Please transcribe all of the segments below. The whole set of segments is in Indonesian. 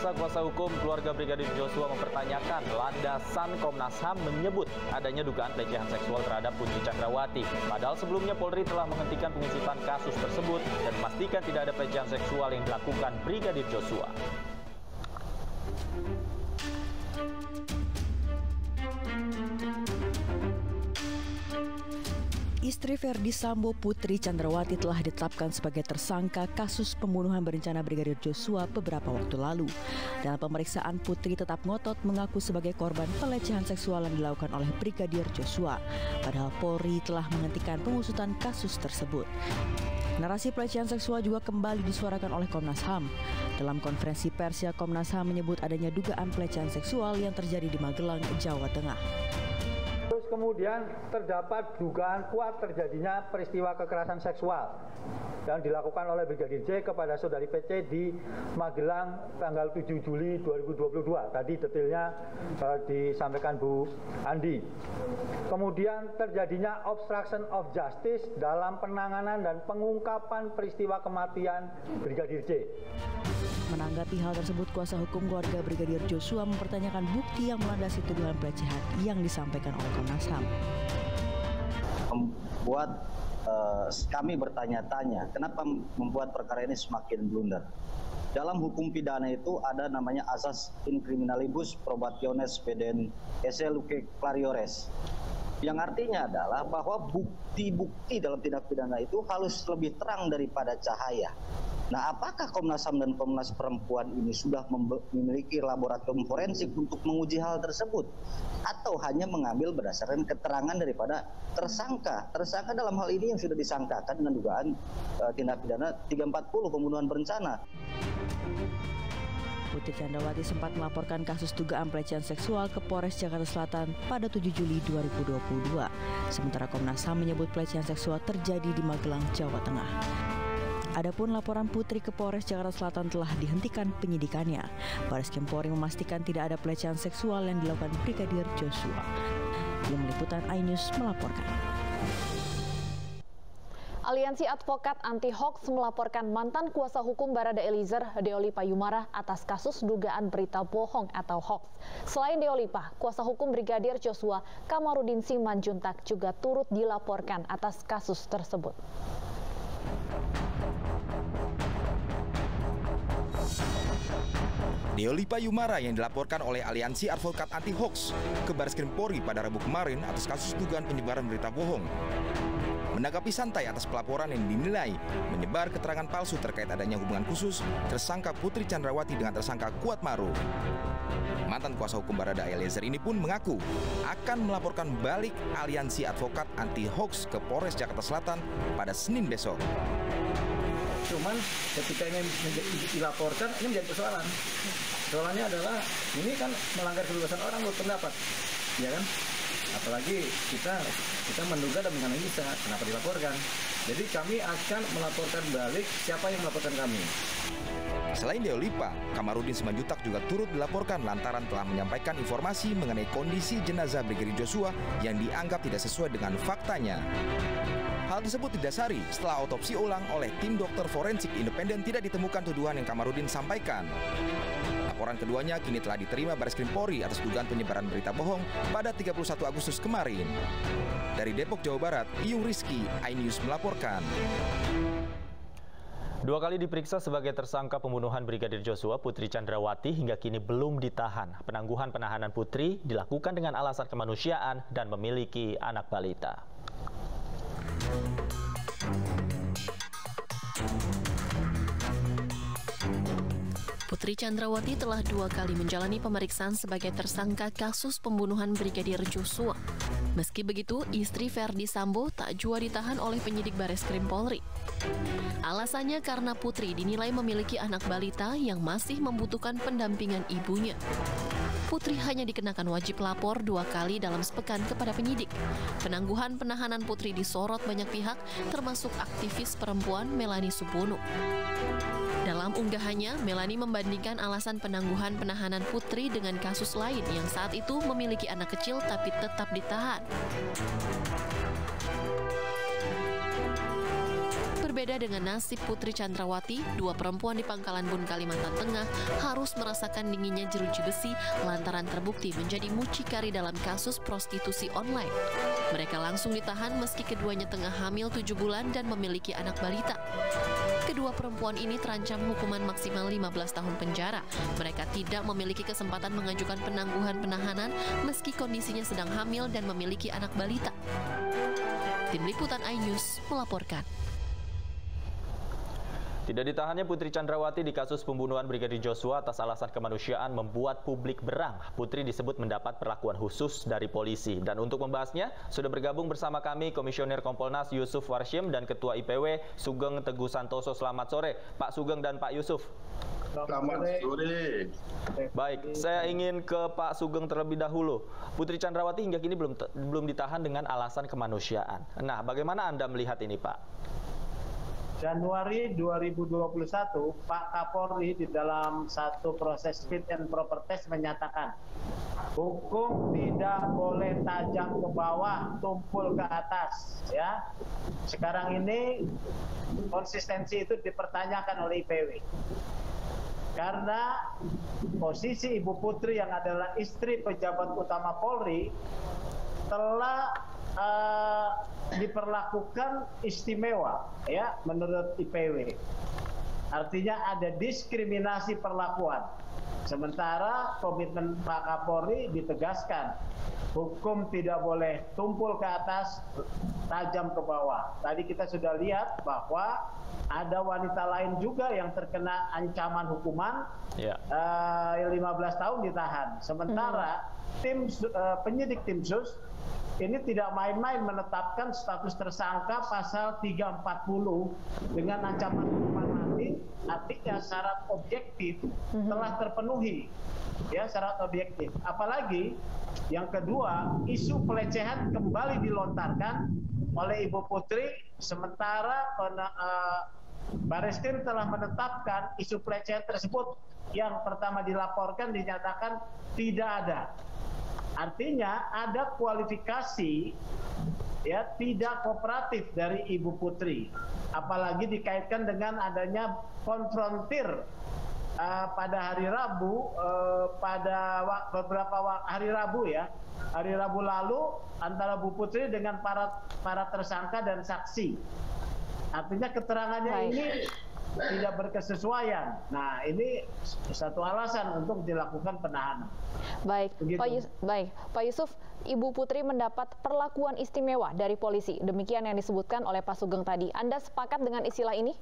Kuasa hukum keluarga Brigadir Joshua mempertanyakan landasan Komnas HAM menyebut adanya dugaan pelecehan seksual terhadap Putri Chandrawati. Padahal sebelumnya Polri telah menghentikan pengusutan kasus tersebut dan memastikan tidak ada pelecehan seksual yang dilakukan Brigadir Joshua. Istri Verdi Sambo, Putri Chandrawati, telah ditetapkan sebagai tersangka kasus pembunuhan berencana Brigadir Joshua beberapa waktu lalu. Dalam pemeriksaan, Putri tetap ngotot mengaku sebagai korban pelecehan seksual yang dilakukan oleh Brigadir Joshua. Padahal Polri telah menghentikan pengusutan kasus tersebut. Narasi pelecehan seksual juga kembali disuarakan oleh Komnas HAM. Dalam konferensi pers, Komnas HAM menyebut adanya dugaan pelecehan seksual yang terjadi di Magelang, Jawa Tengah. Terus kemudian terdapat dugaan kuat terjadinya peristiwa kekerasan seksual yang dilakukan oleh Brigadir J kepada saudari PC di Magelang tanggal 7 Juli 2022. Tadi detailnya disampaikan Bu Andi. Kemudian terjadinya obstruction of justice dalam penanganan dan pengungkapan peristiwa kematian Brigadir J. Menanggapi hal tersebut, kuasa hukum keluarga Brigadir Joshua mempertanyakan bukti yang melandasi tuduhan pelecehan yang disampaikan oleh Komnas HAM. Membuat kami bertanya-tanya, kenapa membuat perkara ini semakin blunder? Dalam hukum pidana itu ada namanya asas in criminalibus probationes pedent esse luce clariores, yang artinya adalah bahwa bukti-bukti dalam tindak pidana itu harus lebih terang daripada cahaya. Nah, apakah Komnas HAM dan Komnas Perempuan ini sudah memiliki laboratorium forensik untuk menguji hal tersebut? Atau hanya mengambil berdasarkan keterangan daripada tersangka? Tersangka dalam hal ini yang sudah disangkakan dengan dugaan tindak pidana 340 pembunuhan berencana. Putri Chandrawati sempat melaporkan kasus dugaan pelecehan seksual ke Polres Jakarta Selatan pada 7 Juli 2022. Sementara Komnas HAM menyebut pelecehan seksual terjadi di Magelang, Jawa Tengah. Adapun laporan Putri ke Polres Jakarta Selatan telah dihentikan penyidikannya. Bareskrim Polri memastikan tidak ada pelecehan seksual yang dilakukan Brigadir Joshua. Tim Liputan iNews melaporkan. Aliansi Advokat Anti Hoax melaporkan mantan kuasa hukum Barada Eliezer, Deolipa Yumara, atas kasus dugaan berita bohong atau hoax. Selain Deolipa, kuasa hukum Brigadir Joshua, Kamarudin Simanjuntak, juga turut dilaporkan atas kasus tersebut. Deolipa Yumara yang dilaporkan oleh Aliansi Advokat Anti Hoax ke Bareskrim Polri pada Rabu kemarin atas kasus dugaan penyebaran berita bohong. Menanggapi santai atas pelaporan yang dinilai menyebar keterangan palsu terkait adanya hubungan khusus tersangka Putri Chandrawati dengan tersangka Kuat Maruf, mantan kuasa hukum Barada Eliezer ini pun mengaku akan melaporkan balik Aliansi Advokat Anti Hoax ke Polres Jakarta Selatan pada Senin besok. Cuman ketika ini dilaporkan, ini menjadi persoalan. Persoalannya adalah ini kan melanggar kebebasan orang berpendapat, ya kan? Apalagi kita menduga dan menganalisa kenapa dilaporkan. Jadi kami akan melaporkan balik siapa yang melaporkan kami. Selain Deolipa, Kamarudin Simanjuntak juga turut dilaporkan lantaran telah menyampaikan informasi mengenai kondisi jenazah Brigadir Joshua yang dianggap tidak sesuai dengan faktanya. Hal tersebut didasari setelah autopsi ulang oleh tim dokter forensik independen tidak ditemukan tuduhan yang Kamarudin sampaikan. Laporan keduanya kini telah diterima Bareskrim Polri atas dugaan penyebaran berita bohong pada 31 Agustus kemarin. Dari Depok, Jawa Barat, Iyung Rizky, iNews melaporkan. 2 kali diperiksa sebagai tersangka pembunuhan Brigadir Joshua, Putri Chandrawati hingga kini belum ditahan. Penangguhan penahanan Putri dilakukan dengan alasan kemanusiaan dan memiliki anak balita. Putri Chandrawati telah 2 kali menjalani pemeriksaan sebagai tersangka kasus pembunuhan Brigadir Joshua. Meski begitu, istri Verdi Sambo tak jua ditahan oleh penyidik Bareskrim Polri. Alasannya karena Putri dinilai memiliki anak balita yang masih membutuhkan pendampingan ibunya. Putri hanya dikenakan wajib lapor 2 kali dalam sepekan kepada penyidik. Penangguhan penahanan Putri disorot banyak pihak, termasuk aktivis perempuan Melanie Subono. Dalam unggahannya, Melanie membandingkan alasan penangguhan penahanan Putri dengan kasus lain yang saat itu memiliki anak kecil tapi tetap ditahan. Berbeda dengan nasib Putri Chandrawati, dua perempuan di Pangkalan Bun, Kalimantan Tengah harus merasakan dinginnya jeruji besi lantaran terbukti menjadi mucikari dalam kasus prostitusi online. Mereka langsung ditahan meski keduanya tengah hamil 7 bulan dan memiliki anak balita. Kedua perempuan ini terancam hukuman maksimal 15 tahun penjara. Mereka tidak memiliki kesempatan mengajukan penangguhan penahanan meski kondisinya sedang hamil dan memiliki anak balita. Tim Liputan iNews melaporkan. Tidak ditahannya Putri Chandrawati di kasus pembunuhan Brigadir Joshua atas alasan kemanusiaan membuat publik berang. Putri disebut mendapat perlakuan khusus dari polisi. Dan untuk membahasnya, sudah bergabung bersama kami Komisioner Kompolnas Yusuf Warshim dan Ketua IPW Sugeng Teguh Santoso. Selamat sore, Pak Sugeng dan Pak Yusuf. Selamat sore. Baik, saya ingin ke Pak Sugeng terlebih dahulu. Putri Chandrawati hingga kini belum ditahan dengan alasan kemanusiaan. Nah, bagaimana Anda melihat ini, Pak? Januari 2021, Pak Kapolri di dalam satu proses fit and proper test menyatakan hukum tidak boleh tajam ke bawah, tumpul ke atas. Ya, sekarang ini konsistensi itu dipertanyakan oleh IPW. Karena posisi Ibu Putri yang adalah istri pejabat utama Polri telah diperlakukan istimewa, ya, menurut IPW. Artinya ada diskriminasi perlakuan. Sementara komitmen Pak Kapolri ditegaskan, hukum tidak boleh tumpul ke atas, tajam ke bawah. Tadi kita sudah lihat bahwa ada wanita lain juga yang terkena ancaman hukuman 15 tahun ditahan. Sementara penyidik tim sus ini tidak main-main menetapkan status tersangka pasal 340 dengan ancaman hukuman mati. Artinya syarat objektif telah terpenuhi, ya, syarat objektif. Apalagi yang kedua, isu pelecehan kembali dilontarkan oleh Ibu Putri, sementara Barreskrim telah menetapkan isu pelecehan tersebut yang pertama dilaporkan dinyatakan tidak ada. Artinya ada kualifikasi, ya, tidak kooperatif dari Ibu Putri, apalagi dikaitkan dengan adanya konfrontir pada hari Rabu, pada beberapa hari Rabu, ya, hari Rabu lalu antara Bu Putri dengan para tersangka dan saksi. Artinya keterangannya ini tidak berkesesuaian. Nah, ini satu alasan untuk dilakukan penahanan. Baik, Pak Yusuf, Ibu Putri mendapat perlakuan istimewa dari polisi. Demikian yang disebutkan oleh Pak Sugeng tadi. Anda sepakat dengan istilah ini?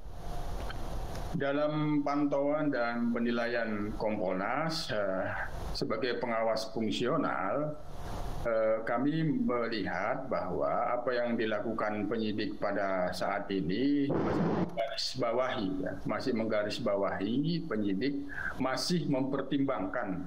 Dalam pantauan dan penilaian Kompolnas sebagai pengawas fungsional, kami melihat bahwa apa yang dilakukan penyidik pada saat ini masih menggarisbawahi, penyidik masih mempertimbangkan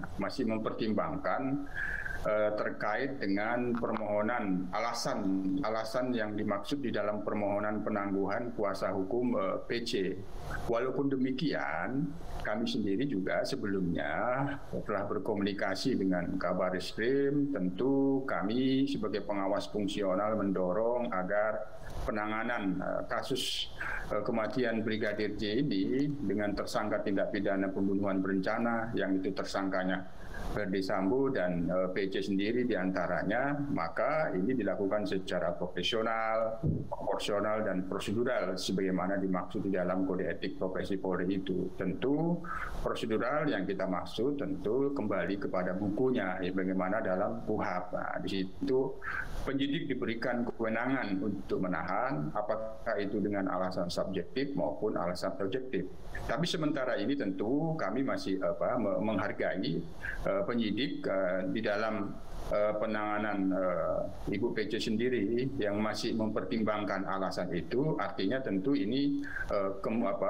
terkait dengan permohonan alasan yang dimaksud di dalam permohonan penangguhan kuasa hukum PC. Walaupun demikian, kami sendiri juga sebelumnya telah berkomunikasi dengan Kabareskrim. Tentu kami sebagai pengawas fungsional mendorong agar penanganan kasus kematian Brigadir J ini dengan tersangka tindak pidana pembunuhan berencana yang itu tersangkanya Ferdi Sambo dan PC sendiri diantaranya, maka ini dilakukan secara profesional, proporsional, dan prosedural sebagaimana dimaksud di dalam kode etik profesi Polri itu. Tentu prosedural yang kita maksud tentu kembali kepada bukunya, ya, bagaimana dalam KUHP. Nah, di situ penyidik diberikan kewenangan untuk menahan, apakah itu dengan alasan subjektif maupun alasan objektif. Tapi sementara ini tentu kami masih menghargai penyidik di dalam penanganan Ibu PC sendiri yang masih mempertimbangkan alasan itu. Artinya tentu ini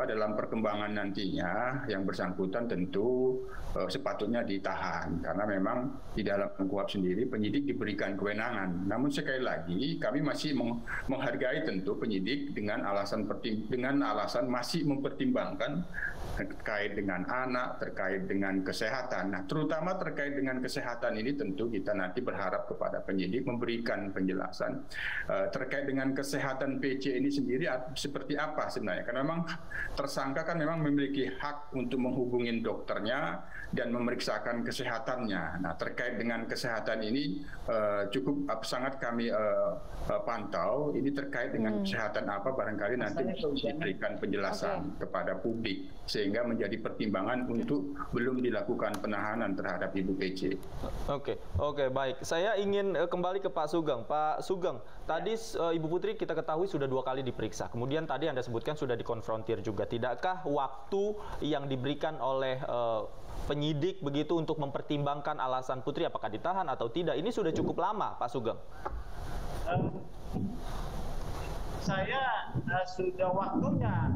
dalam perkembangan nantinya yang bersangkutan tentu sepatutnya ditahan, karena memang di dalam KUHP sendiri penyidik diberikan kewenangan. Namun sekali lagi kami masih menghargai tentu penyidik dengan alasan masih mempertimbangkan terkait dengan anak, terkait dengan kesehatan. Nah, terutama terkait dengan kesehatan ini tentu kita nanti berharap kepada penyidik memberikan penjelasan terkait dengan kesehatan PC ini sendiri seperti apa sebenarnya. Karena memang tersangka kan memang memiliki hak untuk menghubungi dokternya dan memeriksakan kesehatannya. Nah, terkait dengan kesehatan ini cukup sangat kami pantau. Ini terkait dengan kesehatan apa barangkali nanti diberikan penjelasan kepada publik sehingga menjadi pertimbangan untuk belum dilakukan penahanan terhadap Ibu PC. Oke, baik. Saya ingin kembali ke Pak Sugeng. Pak Sugeng, tadi Ibu Putri kita ketahui sudah 2 kali diperiksa. Kemudian tadi Anda sebutkan sudah dikonfrontir juga. Tidakkah waktu yang diberikan oleh penyidik begitu untuk mempertimbangkan alasan Putri apakah ditahan atau tidak? Ini sudah cukup lama, Pak Sugeng. Saya sudah waktunya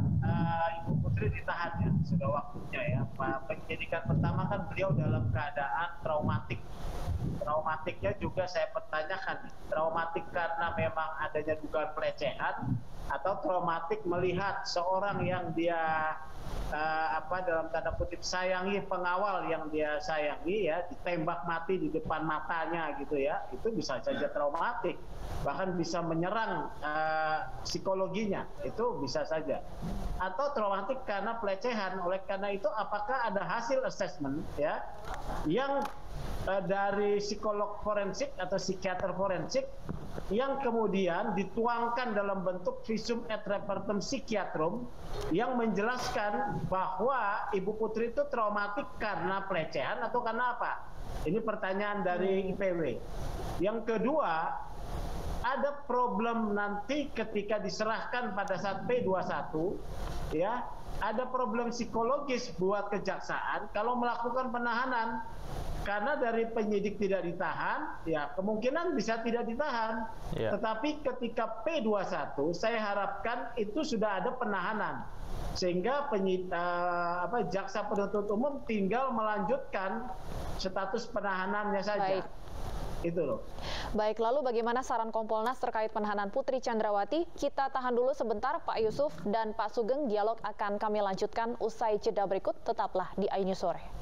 Ibu Putri ditahan ya, sudah waktunya ya. Penyidikan pertama kan beliau dalam keadaan traumatik. Traumatiknya juga saya pertanyakan, traumatik karena memang adanya dugaan pelecehan atau traumatik melihat seorang yang dia dalam tanda kutip sayangi, pengawal yang dia sayangi ya ditembak mati di depan matanya gitu ya, itu bisa saja traumatik, bahkan bisa menyerang psikologinya, itu bisa saja. Atau traumatik karena pelecehan. Oleh karena itu apakah ada hasil assessment ya yang dari psikolog forensik atau psikiater forensik yang kemudian dituangkan dalam bentuk visum et repertum psikiatrum yang menjelaskan bahwa Ibu Putri itu traumatik karena pelecehan atau karena apa? Ini pertanyaan dari IPW. Yang kedua, ada problem nanti ketika diserahkan pada saat P21 ya, ada problem psikologis buat kejaksaan kalau melakukan penahanan. Karena dari penyidik tidak ditahan, ya kemungkinan bisa tidak ditahan. Yeah. Tetapi ketika P21, saya harapkan itu sudah ada penahanan. Sehingga jaksa penuntut umum tinggal melanjutkan status penahanannya saja. Baik. Itu loh. Baik, lalu bagaimana saran Kompolnas terkait penahanan Putri Chandrawati? Kita tahan dulu sebentar, Pak Yusuf dan Pak Sugeng. Dialog akan kami lanjutkan usai jeda berikut. Tetaplah di iNews Sore.